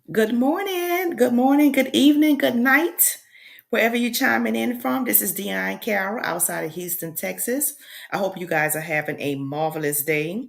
Good morning, good evening, good night, wherever you're chiming in from. This is Dion Carroll outside of Houston, Texas. I hope you guys are having a marvelous day.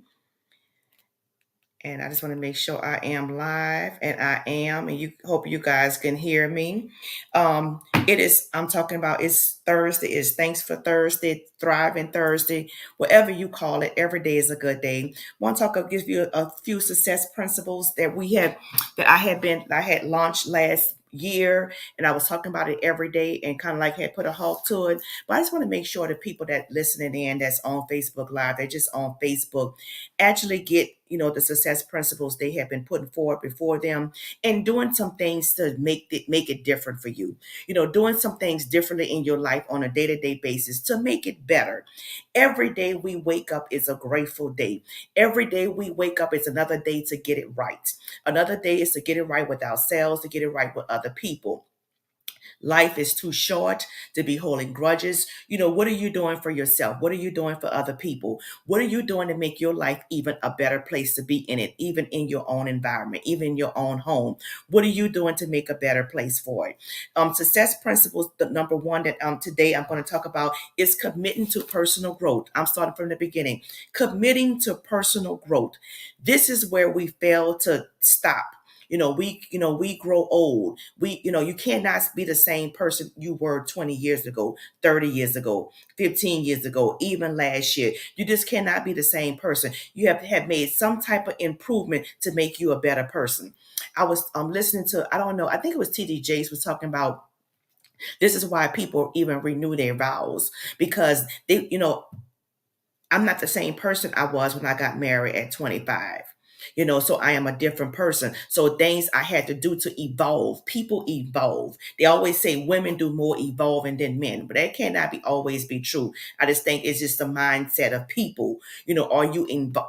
And I just want to make sure I am live, and I am, and you hope you guys can hear me. It is, I'm talking about it's Thursday, it's Thanks for Thursday, Thriving Thursday, whatever you call it. Every day is a good day. Want to talk, I'll give you a few success principles that I had launched last year, and I was talking about it every day and kind of like had put a halt to it. But I just want to make sure that people that listening in that's on Facebook Live, they're just on Facebook, actually get the success principles they have been putting forward before them, and doing some things to make it different for you, doing some things differently in your life on a day-to-day basis to make it better. Every day we wake up is a grateful day. Every day we wake up is another day to get it right. Another day is to get it right with ourselves, to get it right with other people. Life is too short to be holding grudges. What are you doing for yourself? What are you doing for other people? What are you doing to make your life even a better place to be in it, even in your own environment, even in your own home? What are you doing to make a better place for it? Success principles, the number one that today I'm going to talk about is committing to personal growth. I'm starting from the beginning. Committing to personal growth. This is where we fail to stop. We grow old. You cannot be the same person you were 20 years ago, 30 years ago, 15 years ago, even last year. You just cannot be the same person. You have to have made some type of improvement to make you a better person. I was listening to, I don't know, I think it was TD Jakes was talking about this is why people even renew their vows, because I'm not the same person I was when I got married at 25. So I am a different person. So things I had to do to evolve. People evolve. They always say women do more evolving than men, but that cannot be always be true. I just think it's just the mindset of people. Are you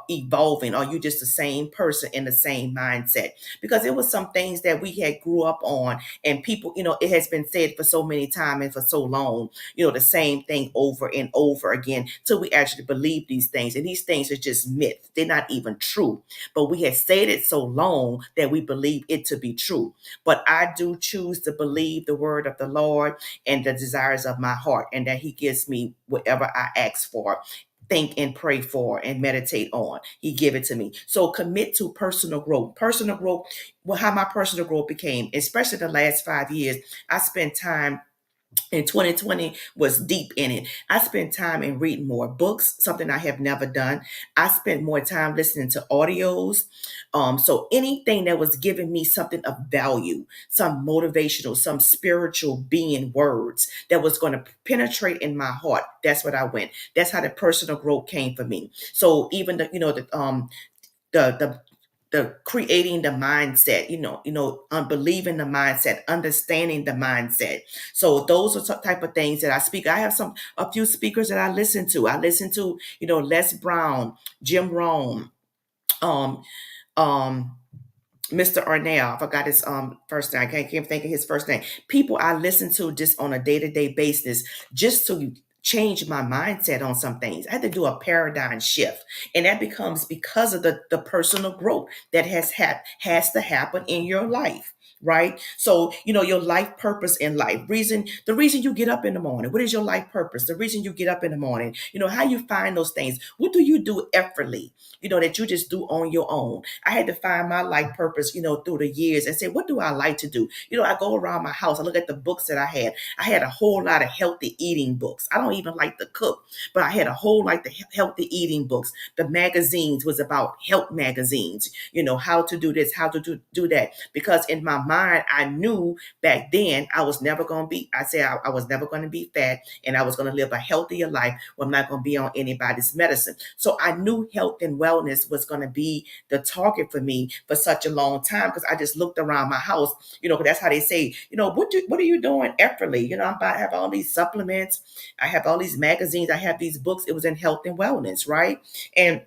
evolving? Are you just the same person in the same mindset? Because it was some things that we had grew up on, and people, it has been said for so many times and for so long, the same thing over and over again till we actually believe these things. And these things are just myths. They're not even true. But we have said it so long that we believe it to be true. But I do choose to believe the word of the Lord and the desires of my heart, and that He gives me whatever I ask for, think and pray for and meditate on. He give it to me. So commit to personal growth. Personal growth, well, how my personal growth became, especially the last 5 years, I spent time in 2020 was deep in it. I spent time in reading more books, something I have never done. I spent more time listening to audios. So anything that was giving me something of value, some motivational, some spiritual being words that was going to penetrate in my heart, that's what I went. That's how the personal growth came for me. So even the creating the mindset, unbelieving the mindset, understanding the mindset. So those are some type of things that I speak. I have a few speakers that I listen to. I listen to, Les Brown, Jim Rohn, um, um, Mr. Arnell. I forgot his first name. I can't think of his first name. People I listen to just on a day-to-day basis, just to change my mindset on some things. I had to do a paradigm shift. And that becomes because of the personal growth that has to happen in your life. Right. So, your life purpose in life, the reason you get up in the morning. What is your life purpose? The reason you get up in the morning, how you find those things. What do you do effortlessly, that you just do on your own? I had to find my life purpose, through the years and say, what do I like to do? I go around my house, I look at the books that I had. I had a whole lot of healthy eating books. I don't even like to cook, but I had a whole lot of healthy eating books. The magazines was about health magazines, how to do this, how to do that. Because in my mind, I knew back then I was never going to be, I was never going to be fat, and I was going to live a healthier life where I'm not going to be on anybody's medicine. So I knew health and wellness was going to be the target for me for such a long time, because I just looked around my house, 'cause that's how they say, what are you doing effortlessly? I have all these supplements, I have all these magazines, I have these books. It was in health and wellness, right? And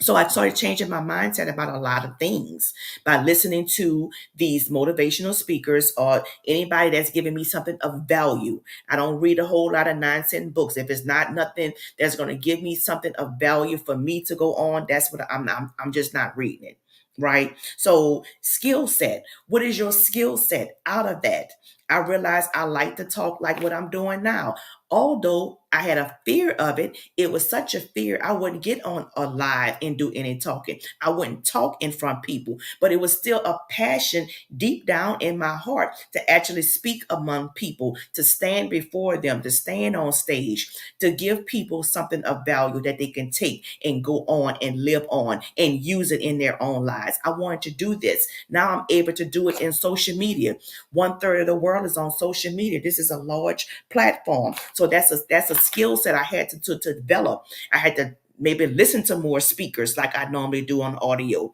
so I started changing my mindset about a lot of things by listening to these motivational speakers or anybody that's giving me something of value. I don't read a whole lot of nonsense books. If it's not nothing that's going to give me something of value for me to go on, that's what I'm just not reading it. right? So, skill set. What is your skill set out of that? I realized I like to talk like what I'm doing now. Although I had a fear of it, it was such a fear I wouldn't get on a live and do any talking. I wouldn't talk in front of people, but it was still a passion deep down in my heart to actually speak among people, to stand before them, to stand on stage, to give people something of value that they can take and go on and live on and use it in their own lives. I wanted to do this. Now I'm able to do it in social media. One third of the world is on social media. This is a large platform. So that's a skill set I had to develop. I had to maybe listen to more speakers like I normally do on audio.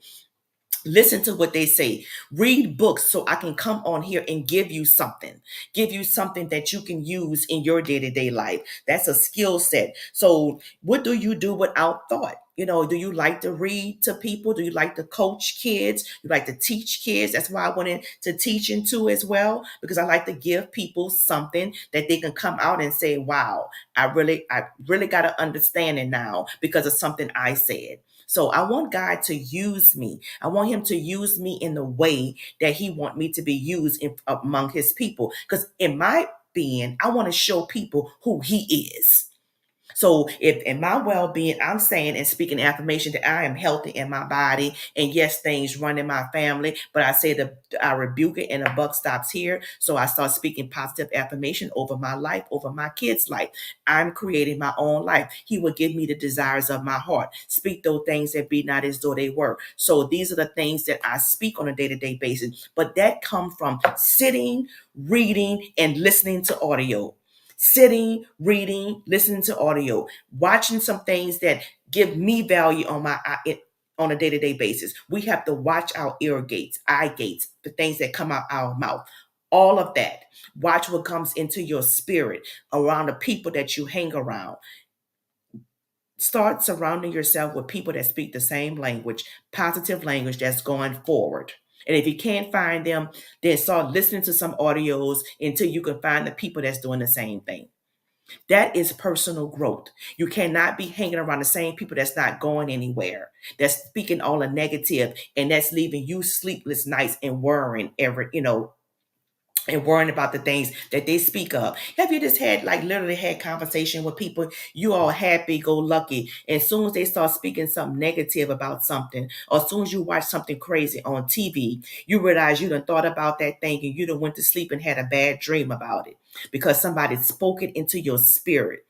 Listen to what they say. Read books so I can come on here and give you something that you can use in your day-to-day life. That's a skill set. So what do you do without thought? Do you like to read to people? Do you like to coach kids? You like to teach kids? That's why I went into teaching too as well, because I like to give people something that they can come out and say, wow, I really got to understand it now because of something I said. So I want God to use me. I want him to use me in the way that he want me to be used among his people. Because in my being, I want to show people who he is. So if in my well-being, I'm saying and speaking affirmation that I am healthy in my body, and yes, things run in my family, but I say that I rebuke it and the buck stops here. So I start speaking positive affirmation over my life, over my kids' life. I'm creating my own life. He will give me the desires of my heart. Speak those things that be not as though they were. So these are the things that I speak on a day-to-day basis. But that come from sitting, reading, and listening to audio. Sitting, reading, listening to audio, watching some things that give me value on a day-to-day basis. We have to watch our ear gates, eye gates, the things that come out our mouth. All of that. Watch what comes into your spirit around the people that you hang around. Start surrounding yourself with people that speak the same language, positive language that's going forward. And if you can't find them, then start listening to some audios until you can find the people that's doing the same thing. That is personal growth. You cannot be hanging around the same people that's not going anywhere, that's speaking all the negative, and that's leaving you sleepless nights and worrying and worrying about the things that they speak of. Have you just had like literally had conversation with people, you all happy go lucky, and as soon as they start speaking something negative about something, or as soon as you watch something crazy on TV, you realize you done thought about that thing and you done went to sleep and had a bad dream about it because somebody spoke it into your spirit.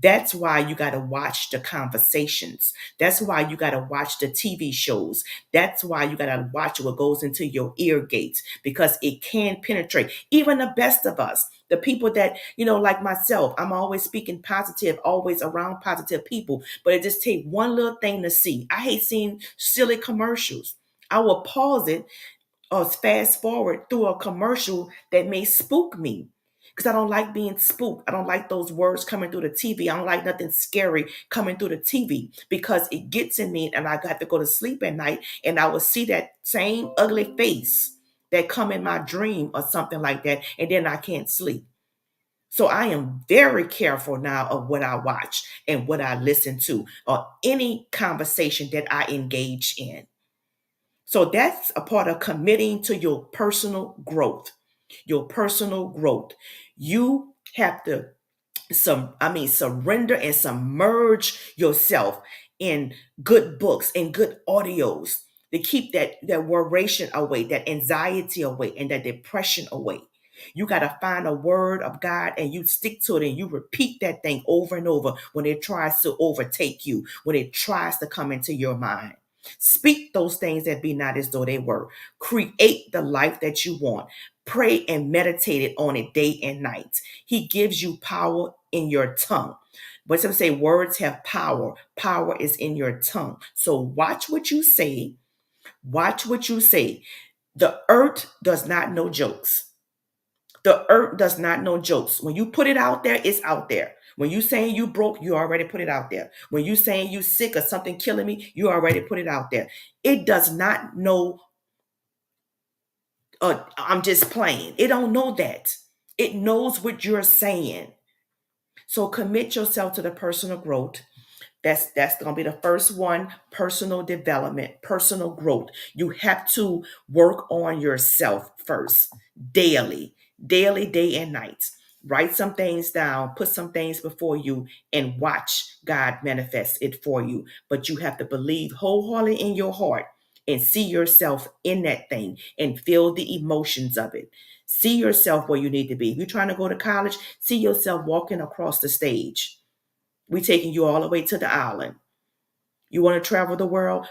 That's why you got to watch the conversations. That's why you got to watch the TV shows. That's why you got to watch what goes into your ear gates, because it can penetrate even the best of us. The people that, like myself, I'm always speaking positive, always around positive people, but it just take one little thing to see. I hate seeing silly commercials. I will pause it or fast forward through a commercial that may spook me, because I don't like being spooked. I don't like those words coming through the TV. I don't like nothing scary coming through the TV because it gets in me and I got to go to sleep at night and I will see that same ugly face that come in my dream or something like that, and then I can't sleep. So I am very careful now of what I watch and what I listen to or any conversation that I engage in. So that's a part of committing to your personal growth. Your personal growth. You have to surrender and submerge yourself in good books and good audios to keep that worration away, that anxiety away, and that depression away. You got to find a word of God and you stick to it and you repeat that thing over and over when it tries to overtake you, when it tries to come into your mind. Speak those things that be not as though they were. Create the life that you want. Pray and meditate on it day and night. He gives you power in your tongue. But some say words have power. Power is in your tongue. So watch what you say. Watch what you say. The earth does not know jokes. The earth does not know jokes. When you put it out there, it's out there. When you saying you broke, you already put it out there. When you saying you sick or something killing me, you already put it out there. It does not know, I'm just playing. It don't know that. It knows what you're saying. So commit yourself to the personal growth. That's going to be the first one. Personal development, personal growth. You have to work on yourself first, daily, day and night. Write some things down, put some things before you, and watch God manifest it for you. But you have to believe wholeheartedly in your heart and see yourself in that thing and feel the emotions of it. See yourself where you need to be. If you're trying to go to college, see yourself walking across the stage. We taking you all the way to the island. You want to travel the world?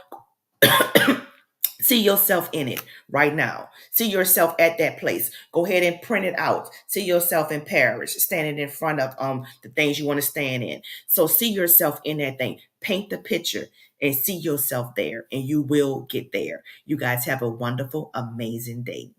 See yourself in it right now. See yourself at that place. Go ahead and print it out. See yourself in Paris, standing in front of the things you want to stand in. So see yourself in that thing. Paint the picture and see yourself there, and you will get there. You guys have a wonderful, amazing day.